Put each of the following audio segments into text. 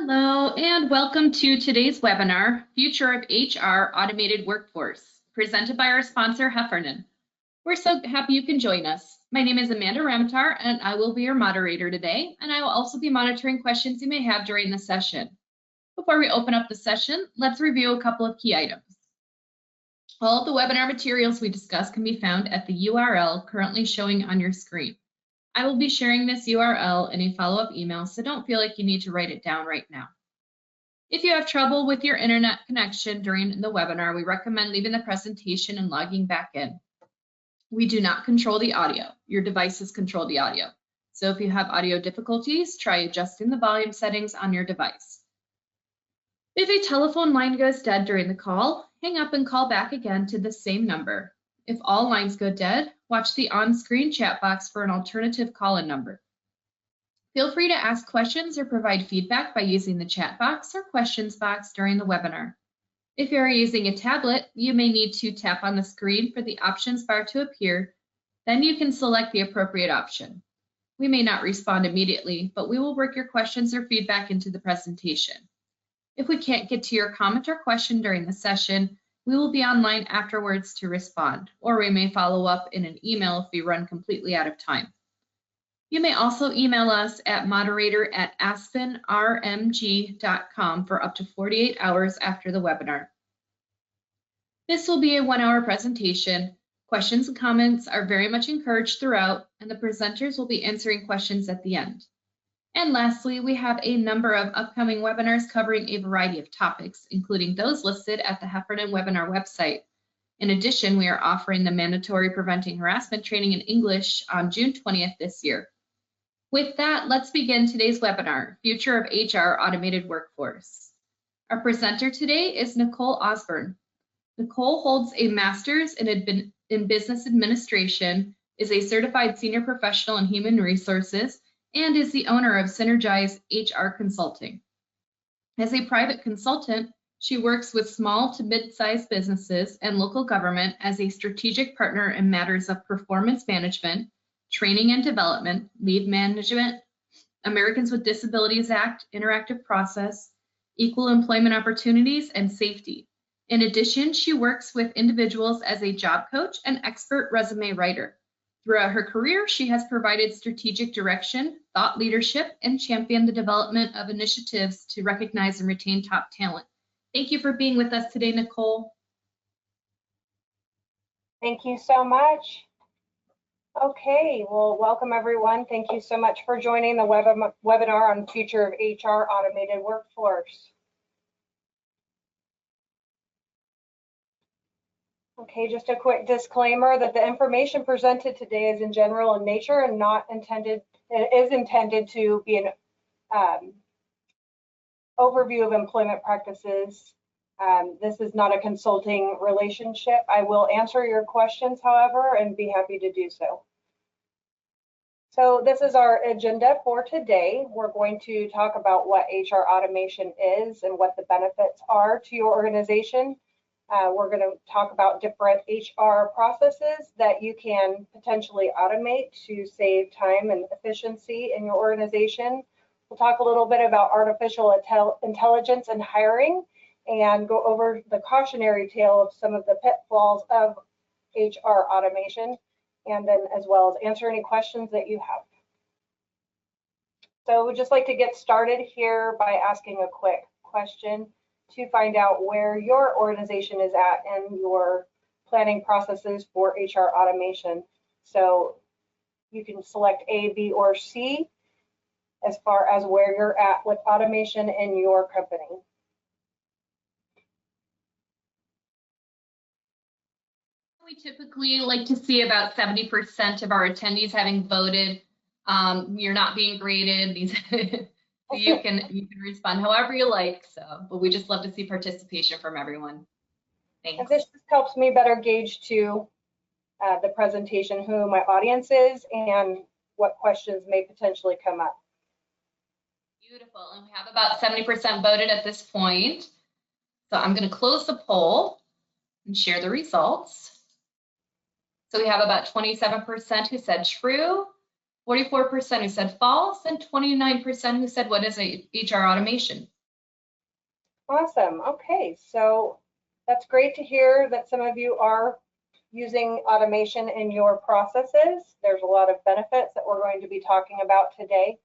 Hello, and welcome to today's webinar, Future of HR Automated Workforce, presented by our sponsor, Heffernan. We're so happy you can join us. My name is Amanda Ramtar, and I will be your moderator today, and I will also be monitoring questions you may have during the session. Before we open up the session, let's review a couple of key items. All of the webinar materials we discuss can be found at the URL currently showing on your screen. I will be sharing this URL in a follow-up email, so don't feel like you need to write it down right now. If you have trouble with your internet connection during the webinar, we recommend leaving the presentation and logging back in. We do not control the audio. Your devices control the audio. So if you have audio difficulties, try adjusting the volume settings on your device. If a telephone line goes dead during the call, hang up and call back again to the same number. If all lines go dead, watch the on-screen chat box for an alternative call-in number. Feel free to ask questions or provide feedback by using the chat box or questions box during the webinar. If you are using a tablet, you may need to tap on the screen for the options bar to appear. Then you can select the appropriate option. We may not respond immediately, but we will work your questions or feedback into the presentation. If we can't get to your comment or question during the session, we will be online afterwards to respond, or we may follow up in an email if we run completely out of time. You may also email us at moderator@aspenrmg.com for up to 48 hours after the webinar. This will be a 1-hour presentation. Questions and comments are very much encouraged throughout, and the presenters will be answering questions at the end. And lastly, we have a number of upcoming webinars covering a variety of topics, including those listed at the Heffernan webinar website. In addition, we are offering the mandatory preventing harassment training in English on June 20th this year. With that, let's begin today's webinar, Future of HR Automated Workforce. Our presenter today is Nicole Osborne. Nicole holds a master's in Business Administration, is a certified senior professional in human resources, and is the owner of Synergize HR Consulting. As a private consultant, she works with small to mid-sized businesses and local government as a strategic partner in matters of performance management, training and development, leave management, Americans with Disabilities Act, interactive process, equal employment opportunities, and safety. In addition, she works with individuals as a job coach and expert resume writer. Throughout her career, she has provided strategic direction, thought leadership, and championed the development of initiatives to recognize and retain top talent. Thank you for being with us today, Nicole. Thank you so much. Okay, well, welcome everyone. Thank you so much for joining the webinar on Future of HR Automated Workforce. Okay, just a quick disclaimer that the information presented today is in general in nature and is intended to be an overview of employment practices. This is not a consulting relationship. I will answer your questions, however, and be happy to do so. So this is our agenda for today. We're going to talk about what HR automation is and what the benefits are to your organization. We're going to talk about different HR processes that you can potentially automate to save time and efficiency in your organization. We'll talk a little bit about artificial intelligence and hiring and go over the cautionary tale of some of the pitfalls of HR automation, and then as well as answer any questions that you have. So we'd just like to get started here by asking a quick question to find out where your organization is at in your planning processes for HR automation. So you can select A, B, or C as far as where you're at with automation in your company. We typically like to see about 70% of our attendees having voted. You're not being graded. You can respond however you like. But we just love to see participation from everyone. Thanks. And this just helps me better gauge to the presentation who my audience is and what questions may potentially come up. Beautiful, and we have about 70% voted at this point. So I'm going to close the poll and share the results. So we have about 27% who said true, 44% who said false, and 29% who said what is HR automation. Awesome. Okay, so that's great to hear that some of you are using automation in your processes. There's a lot of benefits that we're going to be talking about today.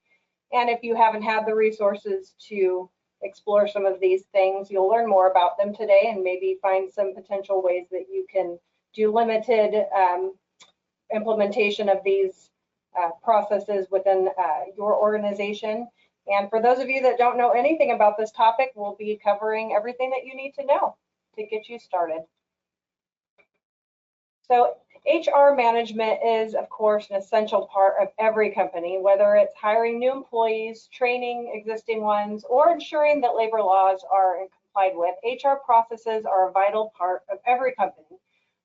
And if you haven't had the resources to explore some of these things, you'll learn more about them today and maybe find some potential ways that you can do limited implementation of these processes within your organization. And for those of you that don't know anything about this topic, we'll be covering everything that you need to know to get you started. So HR management is, of course, an essential part of every company, whether it's hiring new employees, training existing ones, or ensuring that labor laws are complied with. HR processes are a vital part of every company,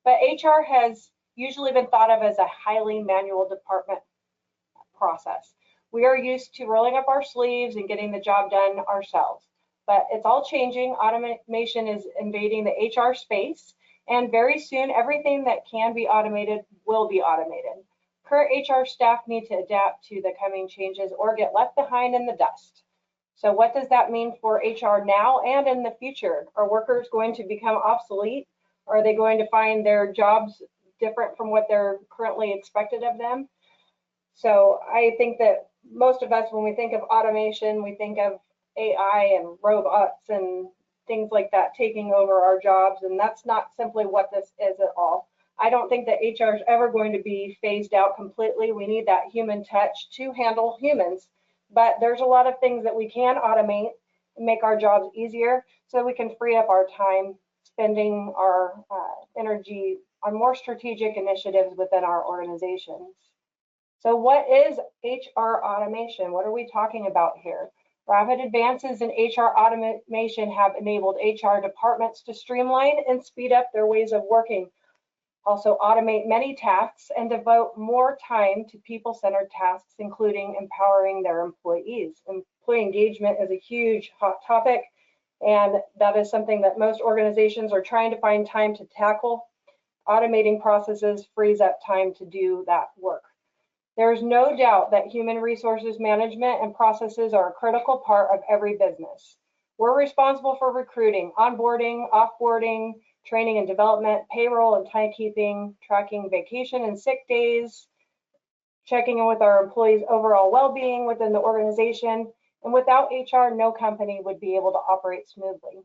but HR has usually been thought of as a highly manual department process. We are used to rolling up our sleeves and getting the job done ourselves, but it's all changing. Automation is invading the HR space, and very soon everything that can be automated will be automated. Current HR staff need to adapt to the coming changes or get left behind in the dust. So what does that mean for HR now and in the future? Are workers going to become obsolete? Are they going to find their jobs different from what they're currently expected of them? So I think that most of us, when we think of automation, we think of AI and robots and things like that taking over our jobs, and that's not simply what this is at all. I don't think that HR is ever going to be phased out completely. We need that human touch to handle humans, but there's a lot of things that we can automate and make our jobs easier so we can free up our time spending our energy on more strategic initiatives within our organizations. So what is HR automation? What are we talking about here? Rapid advances in HR automation have enabled HR departments to streamline and speed up their ways of working, also automate many tasks, and devote more time to people-centered tasks, including empowering their employees. Employee engagement is a huge hot topic, and that is something that most organizations are trying to find time to tackle. Automating processes frees up time to do that work. There is no doubt that human resources management and processes are a critical part of every business. We're responsible for recruiting, onboarding, offboarding, training and development, payroll and timekeeping, tracking vacation and sick days, checking in with our employees' overall well-being within the organization. And without HR, no company would be able to operate smoothly.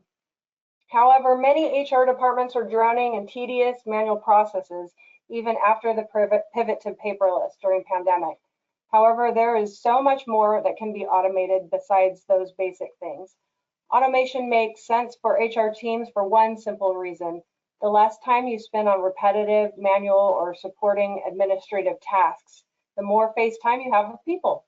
However, many HR departments are drowning in tedious manual processes, even after the pivot to paperless during pandemic. However, there is so much more that can be automated besides those basic things. Automation makes sense for HR teams for one simple reason. The less time you spend on repetitive, manual, or supporting administrative tasks, the more face time you have with people.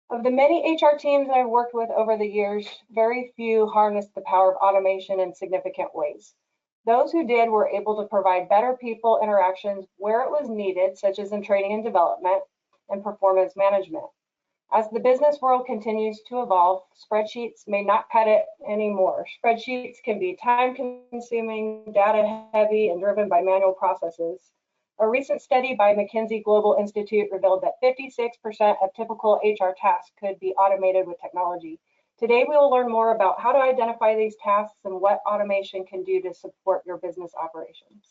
Of the many HR teams I've worked with over the years, very few harnessed the power of automation in significant ways. Those who did were able to provide better people interactions where it was needed, such as in training and development and performance management. As the business world continues to evolve, spreadsheets may not cut it anymore. Spreadsheets can be time-consuming, data-heavy, and driven by manual processes. A recent study by McKinsey Global Institute revealed that 56% of typical HR tasks could be automated with technology. Today, we will learn more about how to identify these tasks and what automation can do to support your business operations.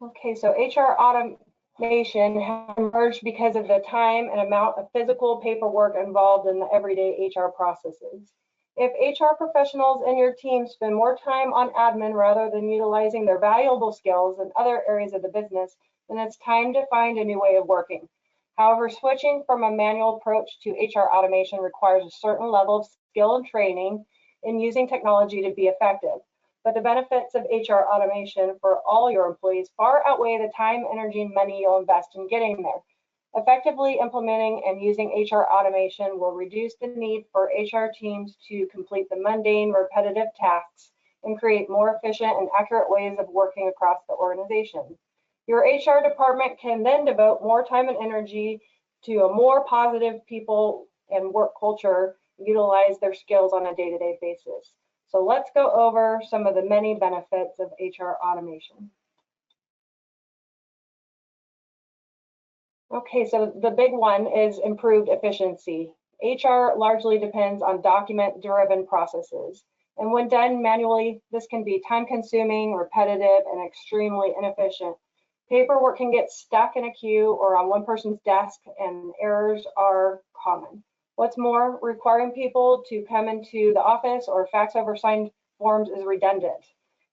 Okay, so HR automation has emerged because of the time and amount of physical paperwork involved in the everyday HR processes. If HR professionals in your team spend more time on admin rather than utilizing their valuable skills in other areas of the business, then it's time to find a new way of working. However, switching from a manual approach to HR automation requires a certain level of skill and training in using technology to be effective. But the benefits of HR automation for all your employees far outweigh the time, energy, and money you'll invest in getting there. Effectively implementing and using HR automation will reduce the need for HR teams to complete the mundane, repetitive tasks and create more efficient and accurate ways of working across the organization. Your HR department can then devote more time and energy to a more positive people and work culture, utilize their skills on a day-to-day basis. So let's go over some of the many benefits of HR automation. Okay, so the big one is improved efficiency. HR largely depends on document-driven processes. And when done manually, this can be time-consuming, repetitive, and extremely inefficient. Paperwork can get stuck in a queue or on one person's desk, and errors are common. What's more, requiring people to come into the office or fax over signed forms is redundant.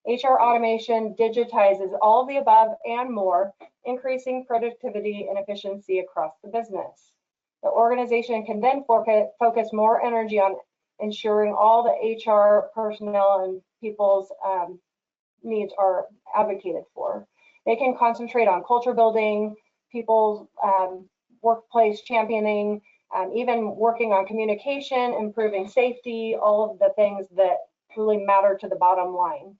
HR automation digitizes all of the above and more, increasing productivity and efficiency across the business. The organization can then focus more energy on ensuring all the HR personnel and people's needs are advocated for. They can concentrate on culture building, people's workplace championing, even working on communication, improving safety, all of the things that really matter to the bottom line.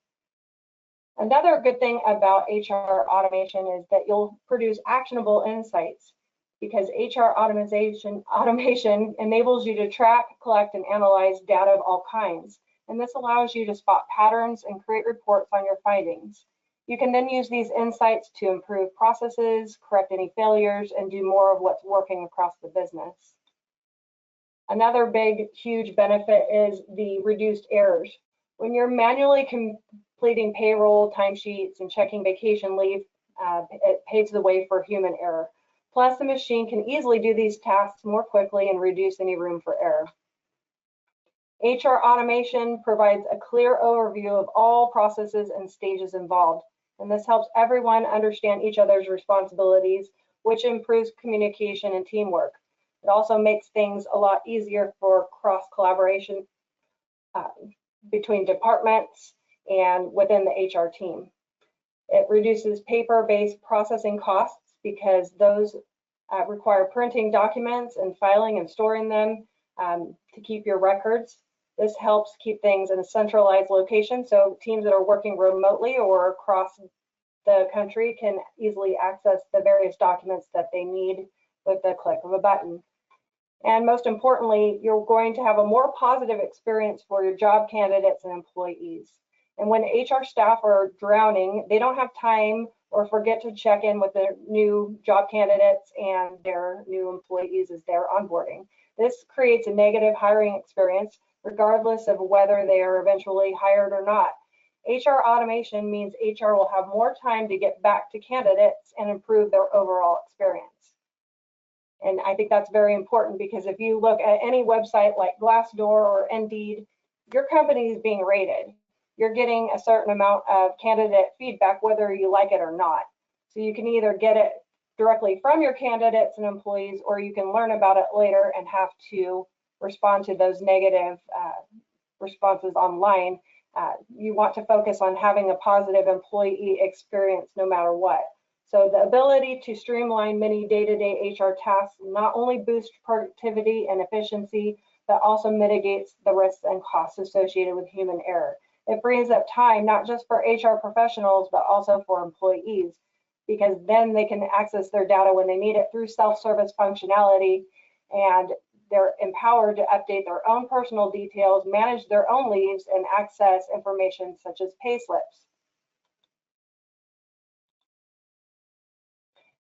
Another good thing about HR automation is that you'll produce actionable insights, because HR automation enables you to track, collect, and analyze data of all kinds. And this allows you to spot patterns and create reports on your findings. You can then use these insights to improve processes, correct any failures, and do more of what's working across the business. Another big, huge benefit is the reduced errors. When you're manually completing payroll, timesheets, and checking vacation leave, it paves the way for human error. Plus, the machine can easily do these tasks more quickly and reduce any room for error. HR automation provides a clear overview of all processes and stages involved, and this helps everyone understand each other's responsibilities, which improves communication and teamwork. It also makes things a lot easier for cross-collaboration between departments and within the HR team. It reduces paper-based processing costs because those require printing documents and filing and storing them to keep your records. This helps keep things in a centralized location, so teams that are working remotely or across the country can easily access the various documents that they need with the click of a button. And most importantly, you're going to have a more positive experience for your job candidates and employees. And when HR staff are drowning, they don't have time or forget to check in with their new job candidates and their new employees as they're onboarding. This creates a negative hiring experience, regardless of whether they are eventually hired or not. HR automation means HR will have more time to get back to candidates and improve their overall experience. And I think that's very important, because if you look at any website like Glassdoor or Indeed, your company is being rated. You're getting a certain amount of candidate feedback, whether you like it or not. So you can either get it directly from your candidates and employees, or you can learn about it later and have to respond to those negative responses online. You want to focus on having a positive employee experience no matter what. So the ability to streamline many day-to-day HR tasks not only boosts productivity and efficiency, but also mitigates the risks and costs associated with human error. It frees up time, not just for HR professionals, but also for employees, because then they can access their data when they need it through self-service functionality, and they're empowered to update their own personal details, manage their own leaves, and access information such as pay slips.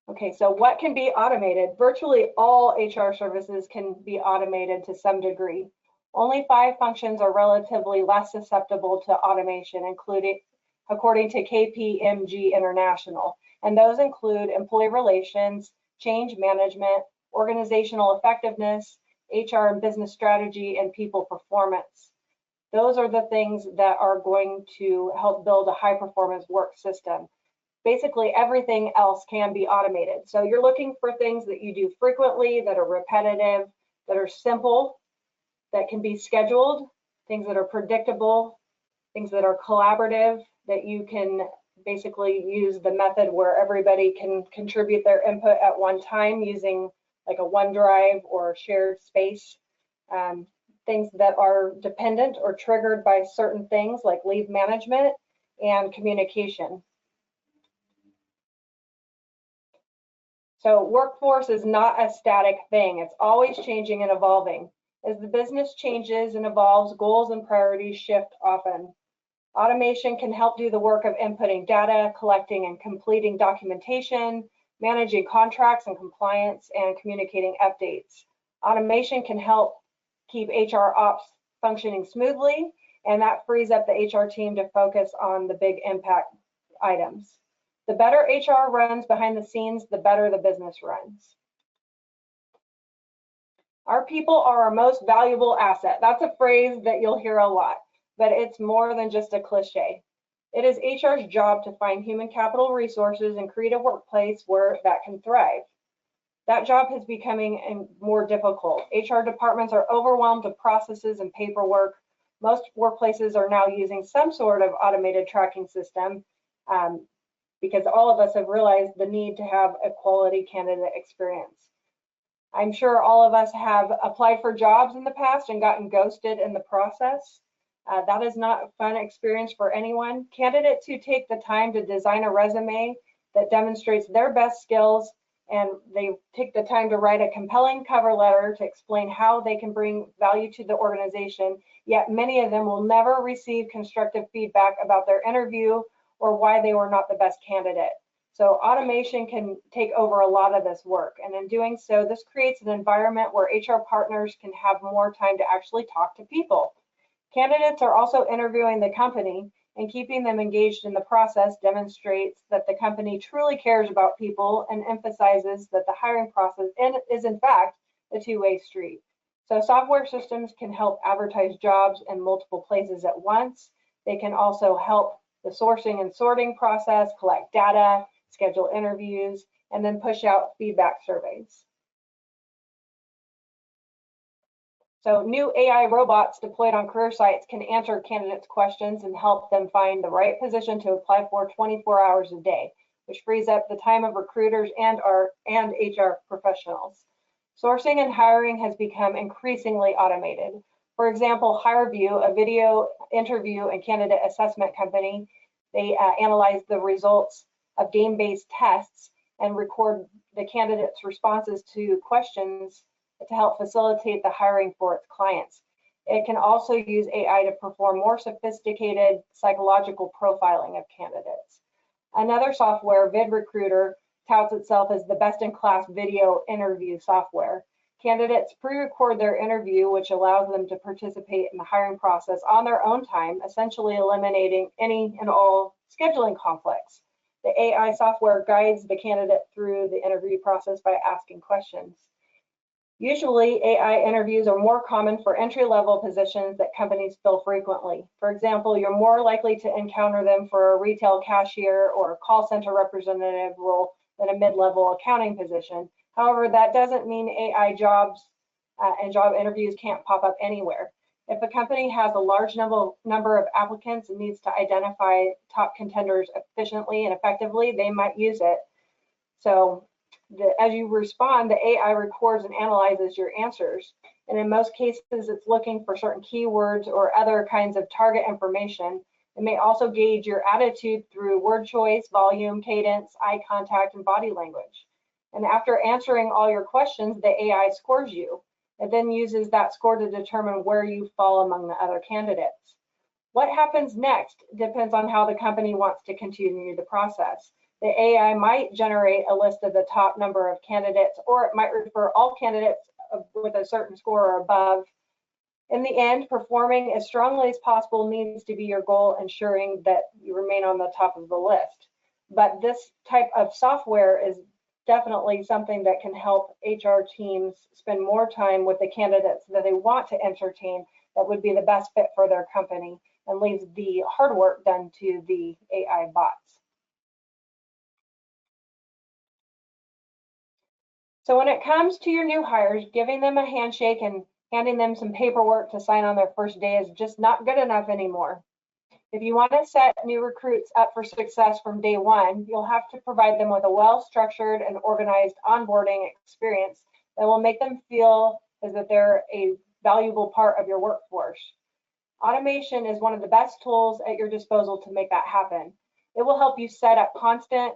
Okay, so what can be automated? Virtually all HR services can be automated to some degree. Only 5 functions are relatively less susceptible to automation, including, according to KPMG International. And those include employee relations, change management, organizational effectiveness, HR and business strategy, and people performance. Those are the things that are going to help build a high performance work system. Basically, everything else can be automated. So you're looking for things that you do frequently, that are repetitive, that are simple, that can be scheduled, things that are predictable, things that are collaborative, that you can basically use the method where everybody can contribute their input at one time using like a OneDrive or shared space. Things that are dependent or triggered by certain things like leave management and communication. So workforce is not a static thing. It's always changing and evolving. As the business changes and evolves, goals and priorities shift often. Automation can help do the work of inputting data, collecting and completing documentation, managing contracts and compliance, and communicating updates. Automation can help keep HR ops functioning smoothly, and that frees up the HR team to focus on the big impact items. The better HR runs behind the scenes, the better the business runs. Our people are our most valuable asset. That's a phrase that you'll hear a lot, but it's more than just a cliche. It is HR's job to find human capital resources and create a workplace where that can thrive. That job is becoming more difficult. HR departments are overwhelmed with processes and paperwork. Most workplaces are now using some sort of automated tracking system because all of us have realized the need to have a quality candidate experience. I'm sure all of us have applied for jobs in the past and gotten ghosted in the process. That is not a fun experience for anyone. Candidates who take the time to design a resume that demonstrates their best skills, and they take the time to write a compelling cover letter to explain how they can bring value to the organization, yet many of them will never receive constructive feedback about their interview or why they were not the best candidate. So automation can take over a lot of this work, and in doing so, this creates an environment where HR partners can have more time to actually talk to people. Candidates are also interviewing the company, and keeping them engaged in the process demonstrates that the company truly cares about people and emphasizes that the hiring process is in fact a two-way street. So software systems can help advertise jobs in multiple places at once. They can also help the sourcing and sorting process, collect data, schedule interviews, and then push out feedback surveys. So new AI robots deployed on career sites can answer candidates' questions and help them find the right position to apply for 24 hours a day, which frees up the time of recruiters and HR professionals. Sourcing and hiring has become increasingly automated. For example, HireVue, a video interview and candidate assessment company, they analyze the results of game-based tests and record the candidates' responses to questions to help facilitate the hiring for its clients. It can also use AI to perform more sophisticated psychological profiling of candidates. Another software, VidRecruiter, touts itself as the best-in-class video interview software. Candidates pre-record their interview, which allows them to participate in the hiring process on their own time, essentially eliminating any and all scheduling conflicts. The AI software guides the candidate through the interview process by asking questions. Usually, AI interviews are more common for entry-level positions that companies fill frequently. For example, you're more likely to encounter them for a retail cashier or a call center representative role than a mid-level accounting position. However, that doesn't mean AI jobs and job interviews can't pop up anywhere. If a company has a large number of applicants and needs to identify top contenders efficiently and effectively, they might use it. So as you respond, the AI records and analyzes your answers. And in most cases, it's looking for certain keywords or other kinds of target information. It may also gauge your attitude through word choice, volume, cadence, eye contact, and body language. And after answering all your questions, the AI scores you. It then uses that score to determine where you fall among the other candidates. What happens next depends on how the company wants to continue the process. The AI might generate a list of the top number of candidates, or it might refer all candidates with a certain score or above. In the end, performing as strongly as possible needs to be your goal, ensuring that you remain on the top of the list. But this type of software is definitely something that can help HR teams spend more time with the candidates that they want to entertain that would be the best fit for their company, and leaves the hard work done to the AI bots. So when it comes to your new hires, giving them a handshake and handing them some paperwork to sign on their first day is just not good enough anymore. If you want to set new recruits up for success from day one, you'll have to provide them with a well-structured and organized onboarding experience that will make them feel as if they're a valuable part of your workforce. Automation is one of the best tools at your disposal to make that happen. It will help you set up constant,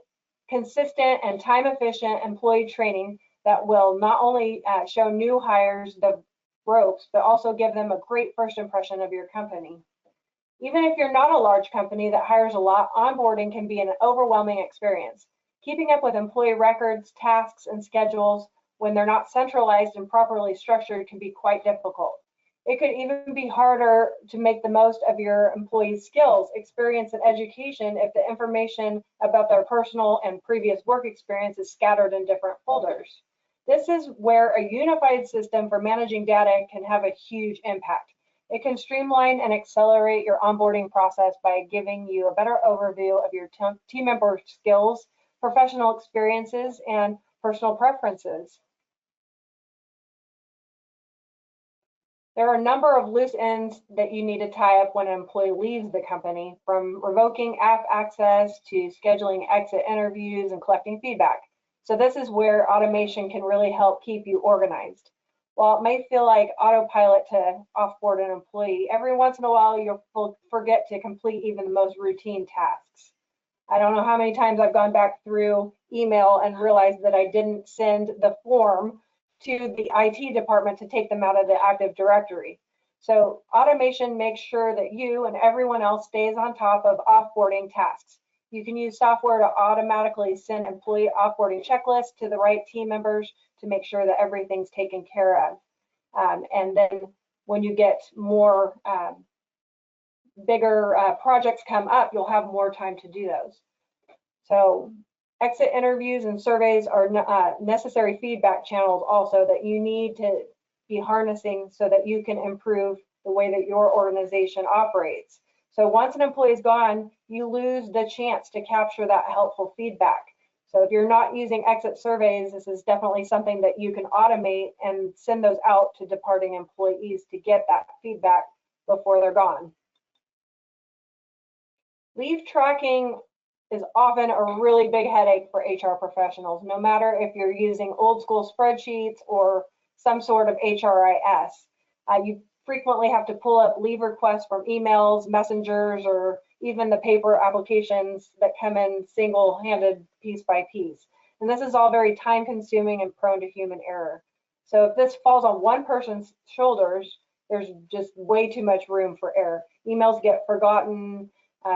consistent, and time-efficient employee training that will not only show new hires the ropes, but also give them a great first impression of your company. Even if you're not a large company that hires a lot, onboarding can be an overwhelming experience. Keeping up with employee records, tasks, and schedules when they're not centralized and properly structured can be quite difficult. It could even be harder to make the most of your employees' skills, experience, and education if the information about their personal and previous work experience is scattered in different folders. This is where a unified system for managing data can have a huge impact. It can streamline and accelerate your onboarding process by giving you a better overview of your team member skills, professional experiences, and personal preferences. There are a number of loose ends that you need to tie up when an employee leaves the company, from revoking app access to scheduling exit interviews and collecting feedback. So this is where automation can really help keep you organized. While it may feel like autopilot to offboard an employee, every once in a while you'll forget to complete even the most routine tasks. I don't know how many times I've gone back through email and realized that I didn't send the form to the IT department to take them out of the Active Directory. So automation makes sure that you and everyone else stays on top of offboarding tasks. You can use software to automatically send employee offboarding checklists to the right team members to make sure that everything's taken care of. And then when you get more bigger projects come up, you'll have more time to do those. So exit interviews and surveys are necessary feedback channels also that you need to be harnessing so that you can improve the way that your organization operates. So once an employee is gone, you lose the chance to capture that helpful feedback. So if you're not using exit surveys, this is definitely something that you can automate and send those out to departing employees to get that feedback before they're gone. Leave tracking is often a really big headache for HR professionals, no matter if you're using old school spreadsheets or some sort of HRIS. You frequently have to pull up leave requests from emails, messengers, or even the paper applications that come in single-handed piece by piece. And this is all very time consuming and prone to human error. So if this falls on one person's shoulders, there's just way too much room for error. Emails get forgotten,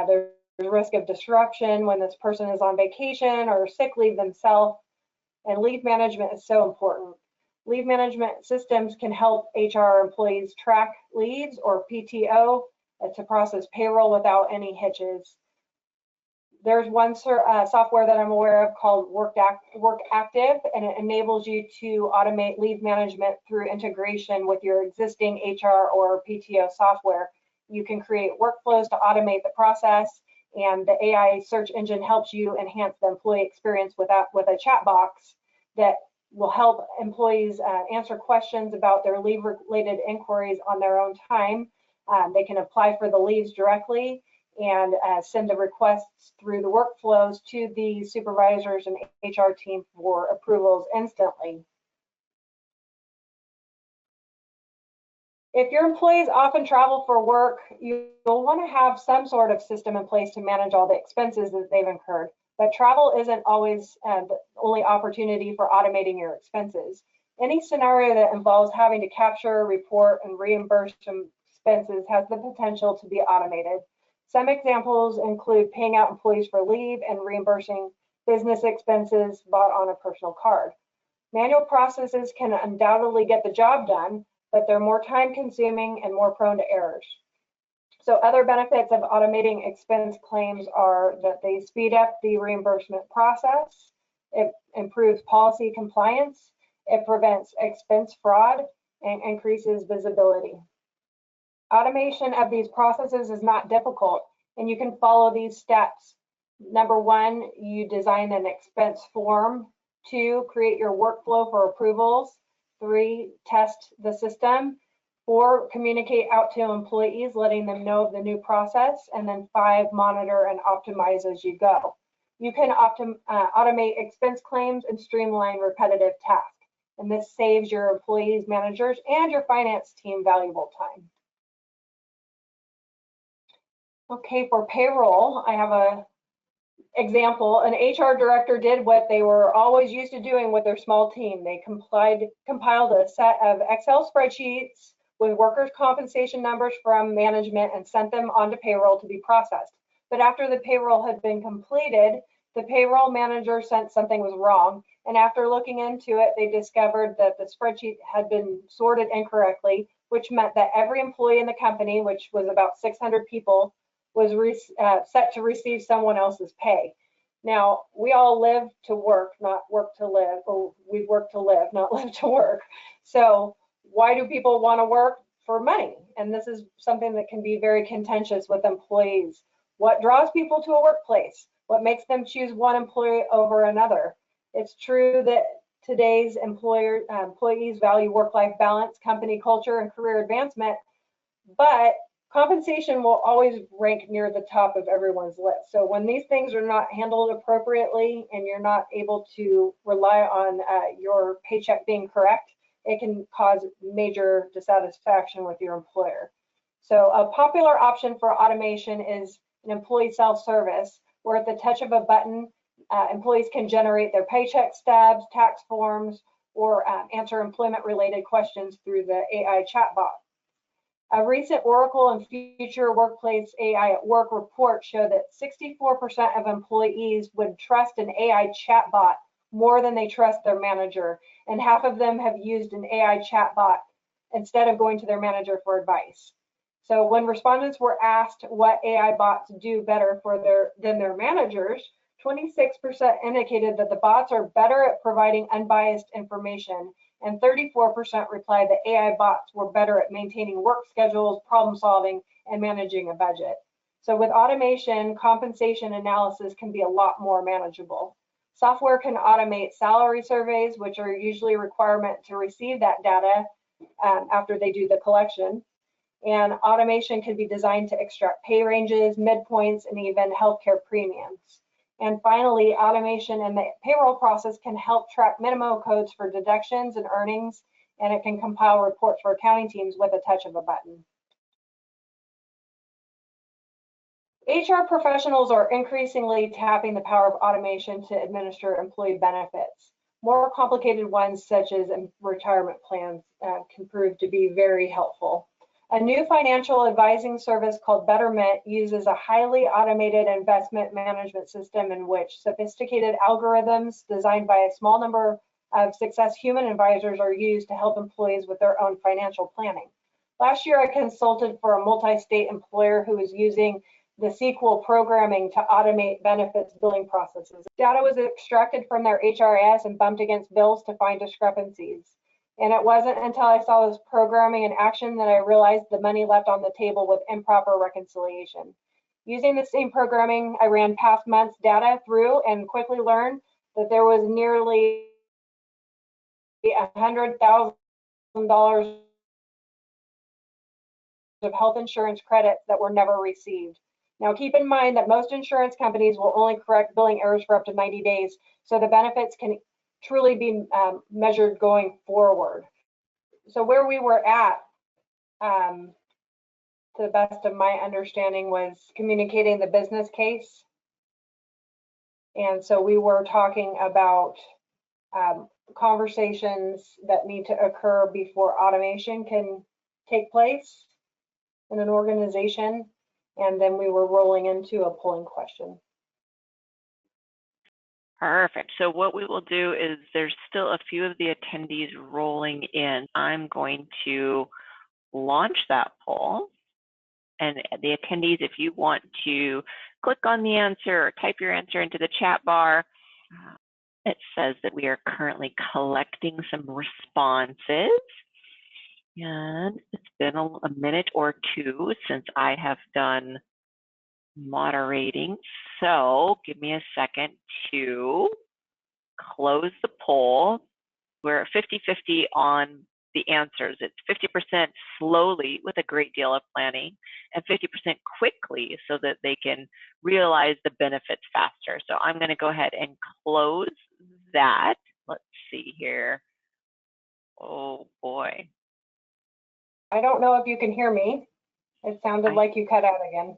there's risk of disruption when this person is on vacation or sick leave themselves, and leave management is so important. Leave management systems can help HR employees track leaves or PTO to process payroll without any hitches. There's one software that I'm aware of called WorkActive, and it enables you to automate leave management through integration with your existing HR or PTO software. You can create workflows to automate the process, and the AI search engine helps you enhance the employee experience with a chat box that will help employees answer questions about their leave-related inquiries on their own time. They can apply for the leaves directly and send the requests through the workflows to the supervisors and HR team for approvals instantly. If your employees often travel for work, you'll want to have some sort of system in place to manage all the expenses that they've incurred. But travel isn't always the only opportunity for automating your expenses. Any scenario that involves having to capture, report, and reimburse expenses has the potential to be automated. Some examples include paying out employees for leave and reimbursing business expenses bought on a personal card. Manual processes can undoubtedly get the job done, but they're more time consuming and more prone to errors. So other benefits of automating expense claims are that they speed up the reimbursement process, it improves policy compliance, it prevents expense fraud, and increases visibility. Automation of these processes is not difficult, and you can follow these steps. Number one, you design an expense form. 2, create your workflow for approvals. 3, test the system. 4, communicate out to employees, letting them know of the new process. And then 5, monitor and optimize as you go. You can automate expense claims and streamline repetitive tasks. And this saves your employees, managers, and your finance team valuable time. Okay, for payroll, I have a example. An HR director did what they were always used to doing with their small team. They compiled a set of Excel spreadsheets with workers' compensation numbers from management and sent them onto payroll to be processed. But after the payroll had been completed, The payroll manager sensed something was wrong, and after looking into it, they discovered that the spreadsheet had been sorted incorrectly, which meant that every employee in the company, which was about 600 people, was set to receive someone else's pay. Now, we all live to work, not work to live, or we work to live, not live to work. So why do people want to work? For money. And this is something that can be very contentious with employees. What draws people to a workplace? What makes them choose one employee over another? It's true that today's employees value work-life balance, company culture, and career advancement, but compensation will always rank near the top of everyone's list. So when these things are not handled appropriately and you're not able to rely on your paycheck being correct, it can cause major dissatisfaction with your employer. So a popular option for automation is an employee self-service, where at the touch of a button, employees can generate their paycheck stubs, tax forms, or answer employment-related questions through the AI chatbot. A recent Oracle and Future Workplace AI at Work report showed that 64% of employees would trust an AI chatbot more than they trust their manager, and half of them have used an AI chatbot instead of going to their manager for advice. So when respondents were asked what AI bots do better than their managers, 26% indicated that the bots are better at providing unbiased information, and 34% replied that AI bots were better at maintaining work schedules, problem solving, and managing a budget. So with automation, compensation analysis can be a lot more manageable. Software can automate salary surveys, which are usually a requirement to receive that data after they do the collection. And automation can be designed to extract pay ranges, midpoints, and even healthcare premiums. And finally, automation in the payroll process can help track minimum codes for deductions and earnings, and it can compile reports for accounting teams with a touch of a button. HR professionals are increasingly tapping the power of automation to administer employee benefits. More complicated ones, such as retirement plans, can prove to be very helpful. A new financial advising service called Betterment uses a highly automated investment management system in which sophisticated algorithms designed by a small number of success human advisors are used to help employees with their own financial planning. Last year, I consulted for a multi-state employer who was using the SQL programming to automate benefits billing processes. Data was extracted from their HRIS and bumped against bills to find discrepancies. And it wasn't until I saw this programming in action that I realized the money left on the table with improper reconciliation. Using the same programming, I ran past months' data through and quickly learned that there was nearly $100,000 of health insurance credits that were never received. Now, keep in mind that most insurance companies will only correct billing errors for up to 90 days, so the benefits can truly be measured going forward. So where we were at, to the best of my understanding, was communicating the business case. And so we were talking about conversations that need to occur before automation can take place in an organization. And then we were rolling into a polling question. Perfect. So what we will do is there's still a few of the attendees rolling in. I'm going to launch that poll. And the attendees, if you want to click on the answer or type your answer into the chat bar, it says that we are currently collecting some responses. And it's been a minute or two since I have done moderating. So give me a second to close the poll. We're 50-50 on the answers. It's 50% slowly with a great deal of planning and 50% quickly so that they can realize the benefits faster. So I'm going to go ahead and close that. Let's see here. Oh boy. I don't know if you can hear me. It sounded like you cut out again.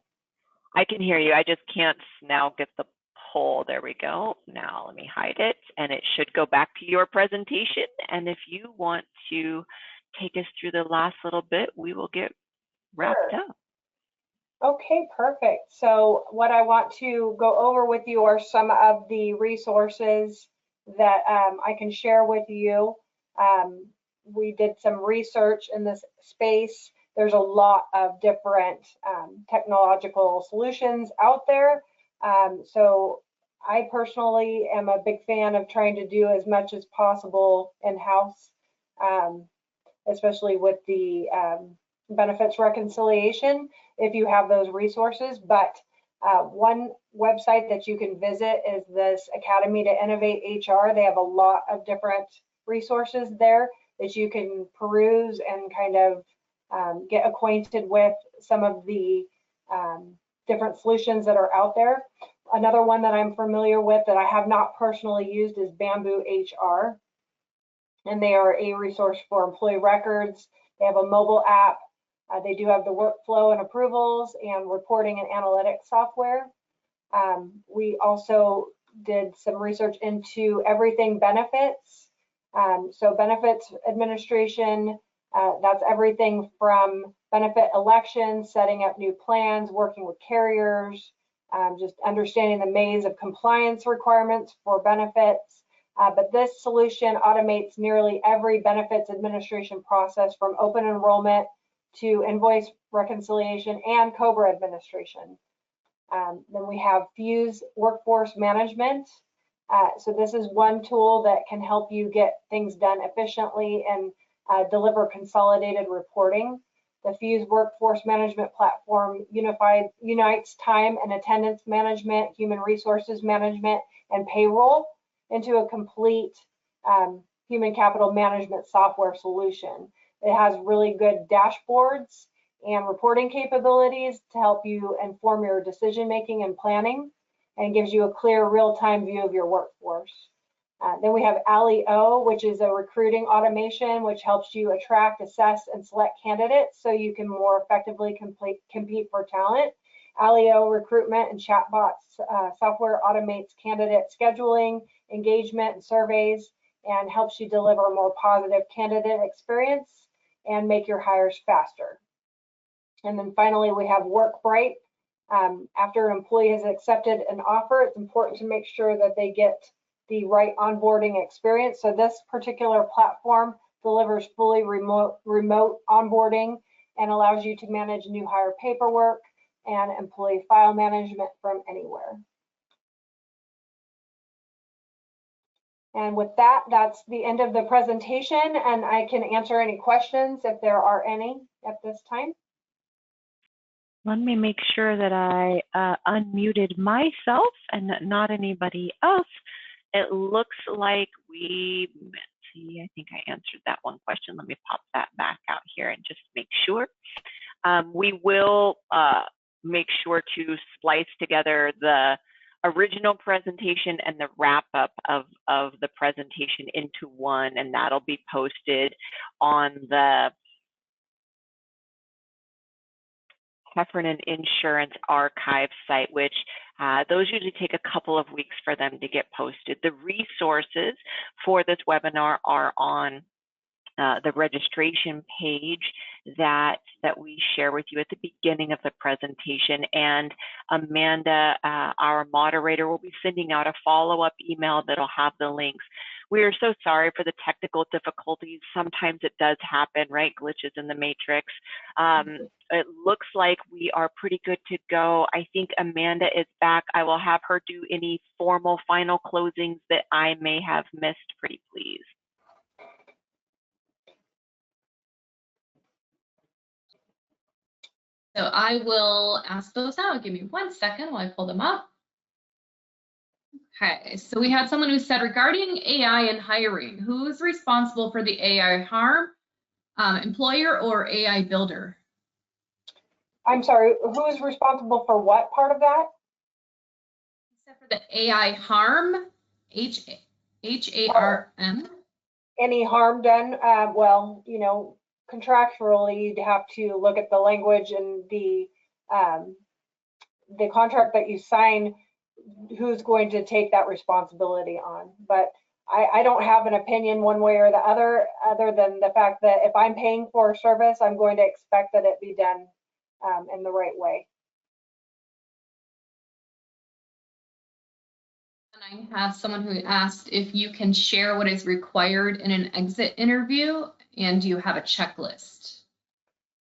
I can hear you. I just can't now get the poll. There we go. Now let me hide it, and it should go back to your presentation. And if you want to take us through the last little bit, we will get wrapped up. Okay, perfect. So what I want to go over with you are some of the resources that I can share with you. We did some research in this space. There's a lot of different technological solutions out there. So I personally am a big fan of trying to do as much as possible in-house, especially with the benefits reconciliation, if you have those resources. But one website that you can visit is this Academy to Innovate HR. They have a lot of different resources there that you can peruse and kind of get acquainted with some of the different solutions that are out there. Another one that I'm familiar with that I have not personally used is Bamboo HR. And they are a resource for employee records. They have a mobile app. They do have the workflow and approvals and reporting and analytics software. We also did some research into everything benefits. So benefits administration, that's everything from benefit elections, setting up new plans, working with carriers, just understanding the maze of compliance requirements for benefits. But this solution automates nearly every benefits administration process, from open enrollment to invoice reconciliation and COBRA administration. Then we have Fuse Workforce Management. So this is one tool that can help you get things done efficiently and deliver consolidated reporting. The Fuse Workforce Management platform unites time and attendance management, human resources management, and payroll into a complete human capital management software solution. It has really good dashboards and reporting capabilities to help you inform your decision making and planning, and gives you a clear real-time view of your workforce. Then we have Alley-O, which is a recruiting automation, which helps you attract, assess, and select candidates so you can more effectively compete for talent. Alley-O recruitment and chatbots software automates candidate scheduling, engagement, and surveys, and helps you deliver a more positive candidate experience and make your hires faster. And then finally, we have WorkBright. After an employee has accepted an offer, it's important to make sure that they get the right onboarding experience. So this particular platform delivers fully remote onboarding and allows you to manage new hire paperwork and employee file management from anywhere. And with that, that's the end of the presentation, and I can answer any questions if there are any at this time. Let me make sure that I unmuted myself and not anybody else. It looks like let's see, I think I answered that one question. Let me pop that back out here and just make sure. We will make sure to splice together the original presentation and the wrap up of the presentation into one, and that'll be posted on the Heffernan Insurance Archive site, which those usually take a couple of weeks for them to get posted. The resources for this webinar are on the registration page that we share with you at the beginning of the presentation, and Amanda, our moderator, will be sending out a follow-up email that'll have the links. We are so sorry for the technical difficulties. Sometimes it does happen, right? Glitches in the matrix. It looks like we are pretty good to go. I think Amanda is back. I will have her do any formal final closings that I may have missed, pretty please. So I will ask those out. Give me 1 second while I pull them up. Okay, so we had someone who said, regarding AI and hiring, who's responsible for the AI harm, employer or AI builder? I'm sorry, who is responsible for what part of that? Except for the AI harm, H-A-R-M. Any harm done? Well, you know, contractually, you'd have to look at the language and the contract that you sign, who's going to take that responsibility on. But I don't have an opinion one way or the other than the fact that if I'm paying for a service, I'm going to expect that it be done in the right way. I have someone who asked if you can share what is required in an exit interview, and do you have a checklist?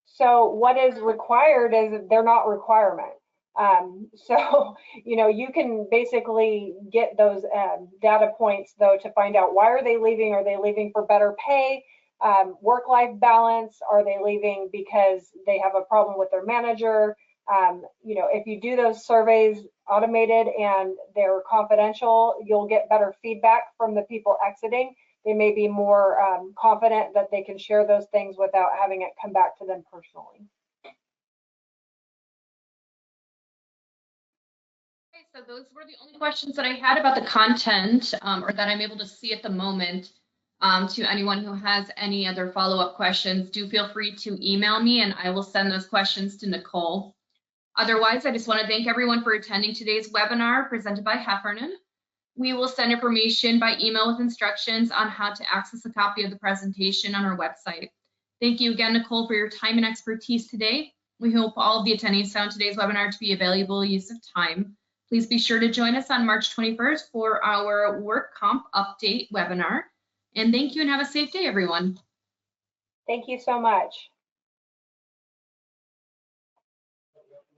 So what is required is they're not requirement. So, you can basically get those data points though to find out, why are they leaving? Are they leaving for better pay, work-life balance? Are they leaving because they have a problem with their manager? If you do those surveys automated and they're confidential, you'll get better feedback from the people exiting. They may be more confident that they can share those things without having it come back to them personally. Okay, so those were the only questions that I had about the content or that I'm able to see at the moment. To anyone who has any other follow-up questions, do feel free to email me and I will send those questions to Nicole. Otherwise, I just want to thank everyone for attending today's webinar presented by Heffernan. We will send information by email with instructions on how to access a copy of the presentation on our website. Thank you again, Nicole, for your time and expertise today. We hope all of the attendees found today's webinar to be a valuable use of time. Please be sure to join us on March 21st for our work comp update webinar. And thank you and have a safe day, everyone. Thank you so much.